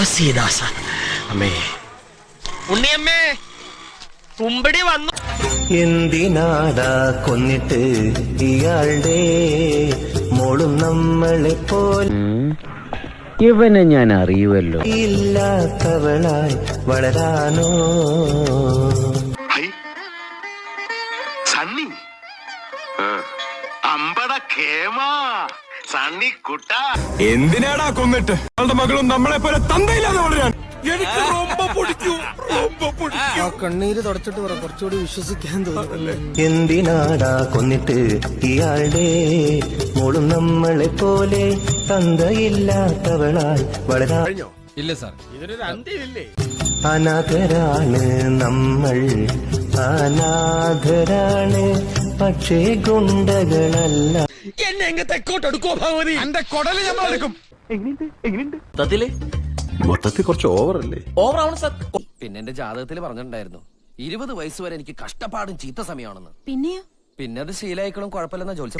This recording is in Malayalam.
തുളസീദാസ അമ്മേ ഉണ്ണിയമ്മേ കുമ്പടി വന്നു. എന്തിനാടാ കൊന്നിട്ട് ഇയാളുടെ മോളും നമ്മളെ പോലെ ഇവനെ ഞാൻ അറിയുമല്ലോ. ഇല്ലാത്തവളായി വളരാനോ സണ്ണി അമ്പട കേമാ സണ്ണി കുട്ട. എന്തിനാടാ കൊന്നിട്ട് അവളുടെ മകളും നമ്മളെ പോലെ തന്തയില്ലാതെ വളരാൻ. കണ്ണീര് തുടച്ചിട്ട് പറ, കുറച്ചുകൂടി വിശ്വസിക്കാൻ തോന്നുന്നു. എന്തിനാടാ കൊന്നിട്ട് ഇയാളുടെ മോളും നമ്മളെ പോലെ തന്തയില്ലാത്തവളായി വളരാൻ. ഇല്ല സാർ, അനാഥരാണ് നമ്മൾ, അനാഥരാണ്, പക്ഷേ ഗുണ്ടകളല്ല. എന്നെ എങ്ങ തെക്കോട്ട് എടുക്കോ ഭഗവതി. എന്റെ കൊടല് നമ്മൾ എടുക്കും. മൊത്തത്തിൽ കുറച്ച് ഓവറല്ലേ? ഓവറാവണം സർ. പിന്നെ എന്റെ ജാതകത്തിൽ പറഞ്ഞിട്ടുണ്ടായിരുന്നു 20 വയസ്സ് വരെ എനിക്ക് കഷ്ടപ്പാടും ചീത്ത സമയമാണെന്ന്. പിന്നെയോ? പിന്നെ അത് ശീലായിക്കളും കുഴപ്പമില്ലെന്ന ജോലിച്ച